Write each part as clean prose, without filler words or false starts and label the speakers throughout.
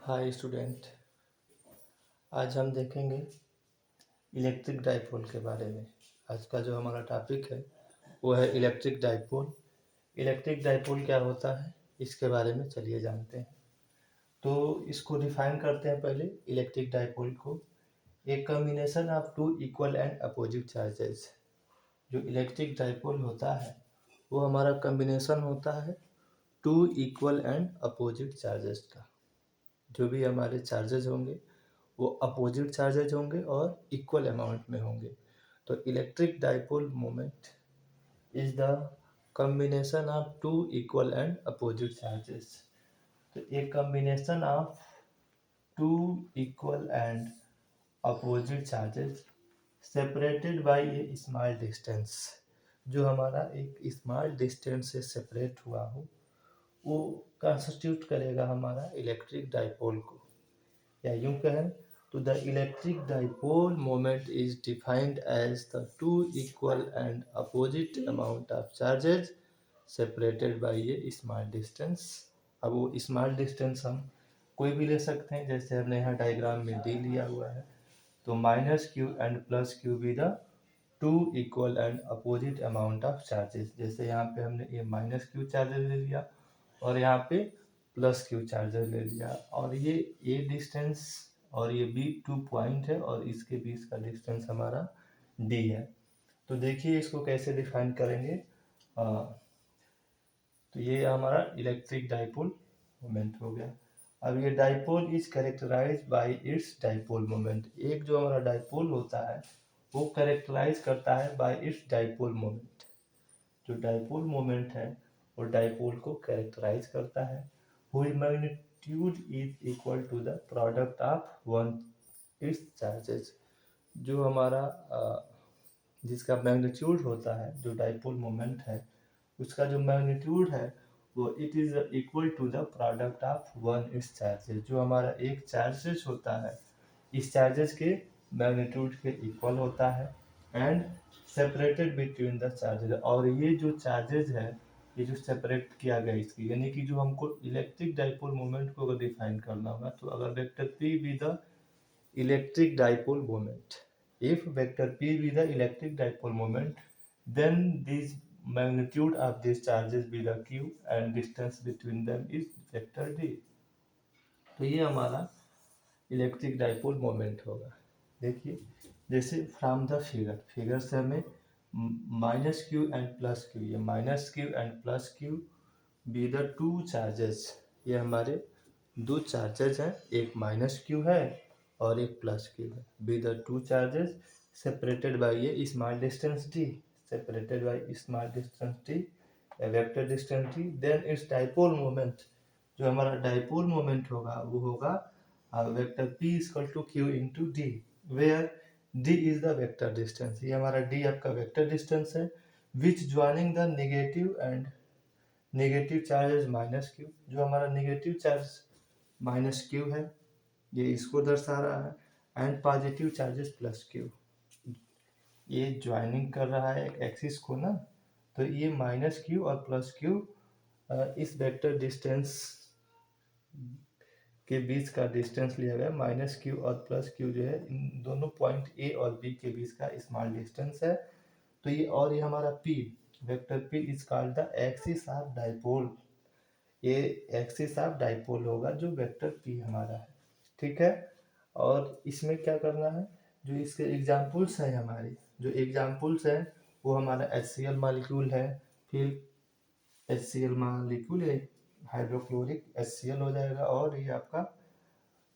Speaker 1: Hi student. आज हम देखेंगे इलेक्ट्रिक डाइपोल के बारे में। आज का जो हमारा टॉपिक है वो है इलेक्ट्रिक डाइपोल। इलेक्ट्रिक डाइपोल क्या होता है इसके बारे में चलिए जानते हैं। तो इसको डिफाइन करते हैं पहले। इलेक्ट्रिक डाइपोल को एक combination of two equal and opposite charges. जो इलेक्ट्रिक डाइपोल होता है वो हमारा कॉम्बिनेशन होता है two equal and opposite charges का। जो भी हमारे चार्जेस होंगे वो अपोजिट चार्जेज होंगे और इक्वल अमाउंट में होंगे। तो electric dipole moment is the combination of two equal and opposite charges. तो एक combination of two equal and opposite charges separated by a small distance. जो हमारा एक स्मॉल डिस्टेंस से सेपरेट हुआ हो वो कंस्टिट्यूट करेगा हमारा इलेक्ट्रिक डाइपोल को। या यूं कहें तो the electric dipole moment is defined as the two equal and opposite amount of charges separated by a small distance। अब वो स्मॉल डिस्टेंस हम कोई भी ले सकते हैं, जैसे हमने यहाँ डायग्राम में डी लिया हुआ है। तो minus q and plus q be the to equal and opposite amount of charges. जैसे यहाँ पे हमने ये माइनस क्यू चार्जर ले लिया और यहाँ पे प्लस क्यू चार्जर ले लिया, और ये ए डिस्टेंस और ये बी 2 पॉइंट है और इसके बीच का डिस्टेंस हमारा डी है। तो देखिए इसको कैसे डिफाइन करेंगे। तो ये हमारा इलेक्ट्रिक डाइपोल मोमेंट हो गया। अब ये dipole is characterised by its dipole moment. एक जो हमारा डाइपोल होता है वो कैरेक्टराइज करता है बाय इट्स डाइपोल मोमेंट। जो डाइपोल मोमेंट है वो डाइपोल को कैरेक्टराइज करता है। whose magnitude is equal to the product of one its charges। जो हमारा जिसका मैग्नीट्यूड होता है, जो डाइपोल मोमेंट है उसका जो मैग्नीट्यूड है वो it is equal to the product of one its charges. जो हमारा एक चार्जेस होता है इस चार्जेस के मैग्नीट्यूड के इक्वल होता है and separated between the charges. और ये जो चार्जेस है ये जो सेपरेट किया गया इसकी, यानी कि जो हमको इलेक्ट्रिक डाइपोल मोमेंट को अगर डिफाइन करना होगा तो अगर vector P be the electric dipole moment, if vector P be the electric dipole moment then this magnitude of these charges be the q and distance between them is vector d। तो ये हमारा electric dipole moment होगा। देखिए जैसे from the figure से हमें minus q and plus q, ये minus q and plus q be the two charges. ये हमारे दो चार्जेस हैं, एक माइनस क्यू है और एक प्लस क्यू है। Be the two charges separated by a small distance d, separated by small distance d, vector distance d. Then it's dipole moment, जो हमारा डाइपोल मोमेंट होगा वो होगा vector p equal to q into d, where d is the vector distance. ये हमारा d आपका vector distance है which joining the negative and negative charge minus q। जो हमारा नेगेटिव चार्ज माइनस q है ये इसको दर्शा रहा है, and positive charges plus q। ये ज्वाइनिंग कर रहा है एक्सिस को ना, तो ये माइनस q और प्लस q इस वेक्टर डिस्टेंस के बीच का डिस्टेंस लिया गया। माइनस क्यू और प्लस क्यू जो है इन दोनों पॉइंट ए और बी के बीच का स्मॉल डिस्टेंस है। तो ये और ये हमारा p vector p is called the axis of dipole. ये एक्सिस ऑफ डाइपोल होगा जो वेक्टर p हमारा है, ठीक है। और इसमें क्या करना है, जो इसके एग्जाम्पल्स हैं हमारे, जो एग्जाम्पल्स हैं वो हमारा HCl मॉलिक्यूल है, फिर HCl मॉलिक्यूल है हाइड्रोक्लोरिक HCl हो जाएगा, और ये आपका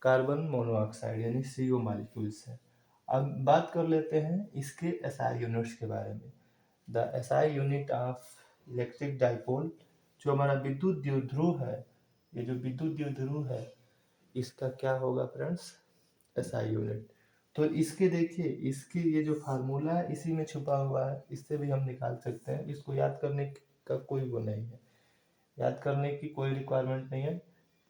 Speaker 1: कार्बन मोनोऑक्साइड यानी CO मॉलिक्यूल्स है। अब बात कर लेते हैं इसके SI यूनिट्स के बारे में। The SI unit of electric dipole, जो हमारा विद्युत द्विध्रुव है, ये जो विद्युत द्विध्रुव है इसका क्या होगा फ्रेंड्स, SI यूनिट। तो इसके देखिए इसके ये जो फार्मूला है इसी में छुपा हुआ है, इससे भी हम निकाल सकते हैं। इसको याद करने का कोई वो नहीं है, याद करने की कोई रिक्वायरमेंट नहीं है।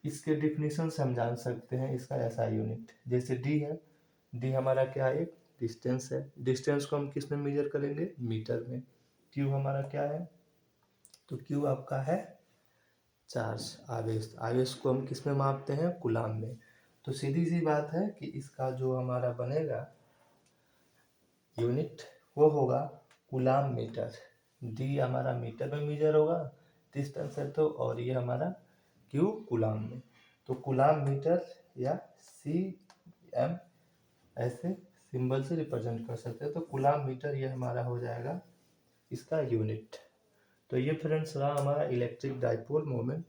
Speaker 1: इसके डिफिनीशन से हम जान सकते हैं इसका SI यूनिट। जैसे डी है, डी हमारा क्या है, एक डिस्टेंस है। डिस्टेंस को हम किस में मेजर करेंगे, मीटर में। क्यू हमारा क्या है, तो क्यू आपका है चार्ज, आवेश। आवेश को हम किस में मापते हैं, कूलाम में। तो सीधी सी बात है कि इसका जो हमारा बनेगा यूनिट वो होगा कूलाम मीटर। डी हमारा मीटर में मेजर होगा डिस्टेंस है तो, और ये हमारा क्यू कूलाम में। तो कूलाम मीटर या सी एम ऐसे सिंबल से रिप्रेजेंट कर सकते हैं। तो कूलाम मीटर ये हमारा हो जाएगा इसका यूनिट। तो ये फ्रेंड्स रहा हमारा इलेक्ट्रिक डाइपोल मोमेंट।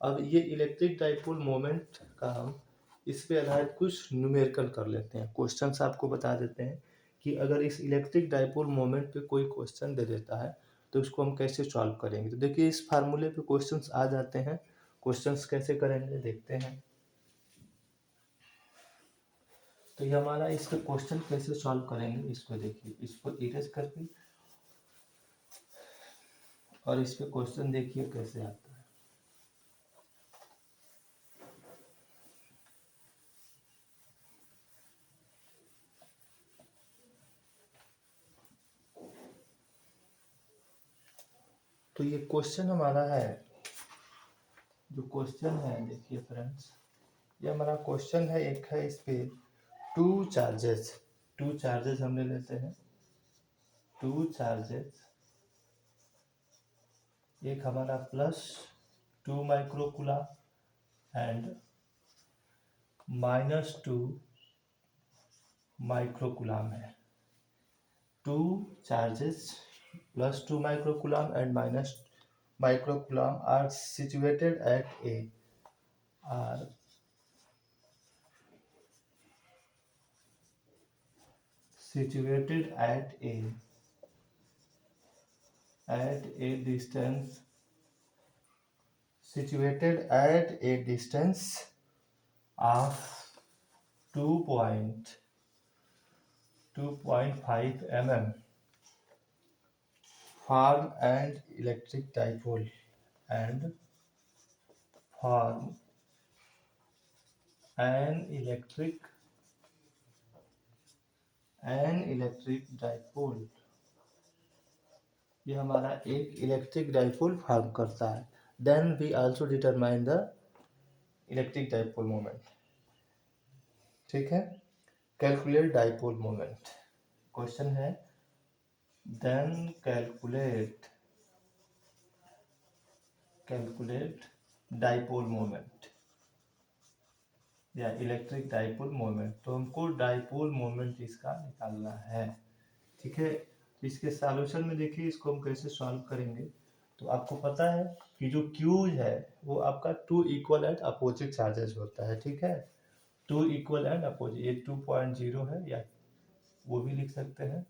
Speaker 1: अब ये इलेक्ट्रिक डाइपोल मोमेंट का हम इस पे आधारित कुछ न्यूमेरिकल कर लेते हैं। क्वेश्चंस आपको बता देते हैं कि अगर इस इलेक्ट्रिक डाइपोल मोमेंट पे कोई क्वेश्चन दे देता है तो उसको हम कैसे सॉल्व करेंगे। तो देखिए इस फार्मूले पे क्वेश्चंस आ जाते हैं। क्वेश्चंस कैसे करेंगे देखते हैं। तो ये हमारा इस पे क्वेश्चन कैसे सॉल्व करेंगे इसको देखिए, इसको इरेज करके और इस पे क्वेश्चन देखिए कैसे आता है। तो ये क्वेश्चन हमारा है, जो क्वेश्चन है देखिए फ्रेंड्स, ये हमारा क्वेश्चन है। एक है इस पे टू चार्जेस हम ले लेते हैं। टू चार्जेस, एक हमारा प्लस 2 माइक्रोकूलम एंड -2 माइक्रोकूलम है। Two charges +2 microcoulomb and minus microcoulomb are situated at A are situated at a distance of 2.5 mm form an electric dipole and form an electric dipole। ये हमारा एक electric dipole form करता है। Then we also determine the electric dipole moment. ठीक है, calculate dipole moment. Question है then calculate dipole moment या electric dipole moment. तो हमको डाइपोल मोमेंट इसका निकालना है। ठीक है, तो इसके सॉल्यूशन में देखिए इसको हम कैसे सॉल्व करेंगे। तो आपको पता है कि जो Q है वो आपका 2 इक्वल एंड अपोजिट चार्जेस होता है। ठीक है, 2 इक्वल एंड अपोजिट, ये 2.0 है या वो भी लिख सकते हैं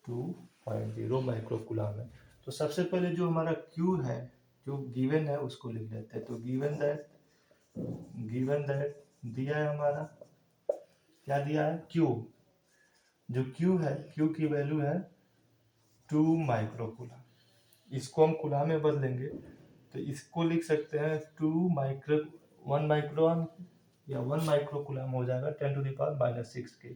Speaker 1: 2.0 माइक्रोकूलम है। तो सबसे पहले जो हमारा Q है जो गिवन है उसको लिख लेते हैं। तो गिवन दैट दिया है हमारा, क्या दिया है Q। जो Q है, Q की वैल्यू है 2 माइक्रोकूलम। इसको हम कूलम में बदलेंगे तो इसको लिख सकते हैं 1 माइक्रोन या 1 माइक्रोकूलम हो जाएगा 10⁻⁻6 के।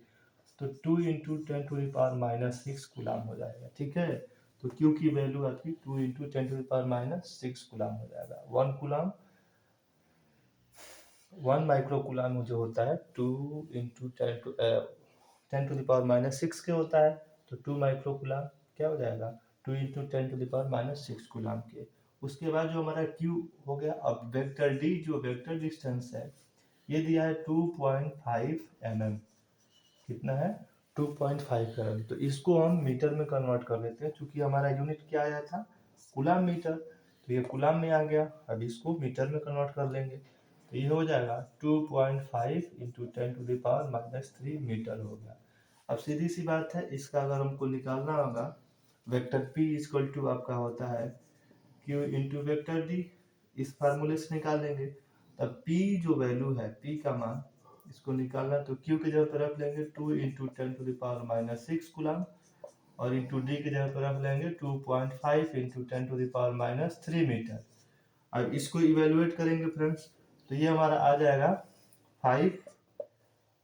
Speaker 1: तो 2 × 10⁻⁻6 कूलम हो जाएगा। ठीक है, तो Q की वैल्यू आपकी 2 × 10⁻⁻6 कूलम हो जाएगा। 1 माइक्रोकूलम जो होता है 2 × 10⁻⁻6 के होता है। तो 2 माइक्रोकूलम क्या हो जाएगा 2 × 10⁻⁻6 कूलम के। उसके बाद जो हमारा Q हो गया। अब वेक्टर D जो वेक्टर डिस्टेंस है ये दिया है 2.5 mm। कितना है 2.5 mm। तो इसको हम मीटर में कन्वर्ट कर लेते हैं क्योंकि हमारा यूनिट क्या आया था कूलम मीटर। तो ये कूलम में आ गया, अब इसको मीटर में कन्वर्ट कर लेंगे तो ये हो जाएगा 2.5 × 10⁻³ मीटर हो गया। अब सीधी सी बात है, इसका अगर हमको निकालना होगा वेक्टर P इक्वल टू आपका होता है Q × वेक्टर D। इस फार्मूले से निकालेंगे। तब P जो वैल्यू है P का मान इसको निकालना तो Q की जगह पर रख लेंगे 2 × 10⁻⁻6 कूलम और इंटू D की जगह पर रख लेंगे 2.5 × 10⁻³ मीटर। अब इसको इवेलुएट करेंगे फ्रेंड्स तो ये हमारा आ जाएगा 5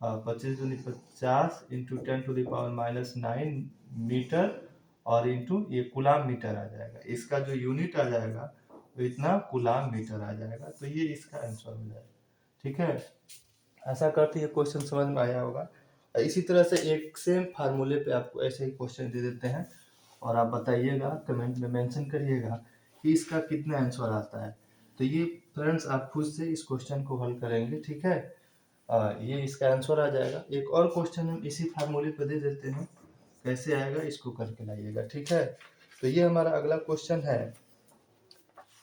Speaker 1: 25 × 10⁻⁹ मीटर और इंटू ये कूलम मीटर आ जाएगा। इसका जो यूनिट आ जाएगा वो इतना कूलम मीटर आ जाएगा। तो ये इसका आंसर हो जाएगा। ठीक है, ऐसा करते ये क्वेश्चन समझ में आया होगा। इसी तरह से एक सेम फार्मूले पे आपको ऐसे ही क्वेश्चन दे देते हैं और आप बताइएगा, कमेंट में मेंशन करिएगा कि इसका कितना आंसर आता है। तो ये फ्रेंड्स आप खुद से इस क्वेश्चन को हल करेंगे, ठीक है। ये इसका आंसर आ जाएगा। एक और क्वेश्चन हम इसी फार्मूले पे दे देते हैं, कैसे आएगा इसको करके लाइएगा, ठीक है। तो ये हमारा अगला क्वेश्चन है,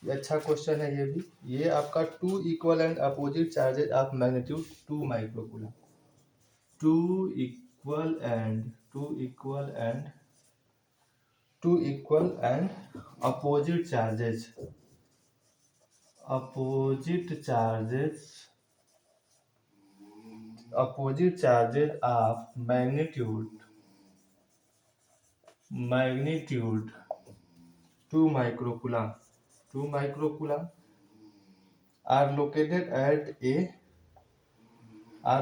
Speaker 1: ये अच्छा क्वेश्चन है ये भी। ये आपका 2 equal and opposite charges of magnitude 2 microcoulomb. 2 equal and opposite charges of magnitude 2 microcoulomb are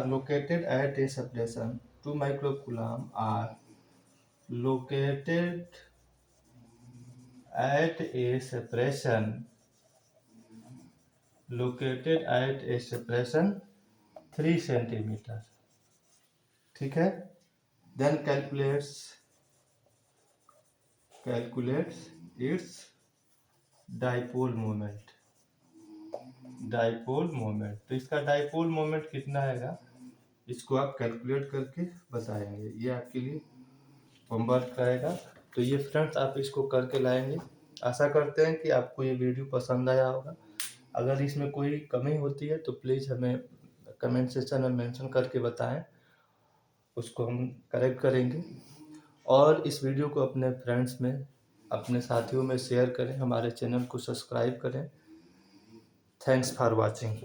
Speaker 1: located at a separation. 2 microcoulomb are located at a separation 3 centimeter, ठीक है। then calculates its dipole moment। तो इसका dipole moment कितना आएगा, इसको आप calculate करके बताएंगे। ये आपके लिए होमवर्क रहेगा। तो ये फ्रेंड्स आप इसको करके लाएंगे। आशा करते हैं कि आपको ये वीडियो पसंद आया होगा। अगर इसमें कोई कमी होती है तो प्लीज़ हमें कमेंट सेक्शन में मेंशन करके बताएं, उसको हम करेक्ट करेंगे। और इस वीडियो को अपने फ्रेंड्स में, अपने साथियों में शेयर करें, हमारे चैनल को सब्सक्राइब करें। Thanks for watching.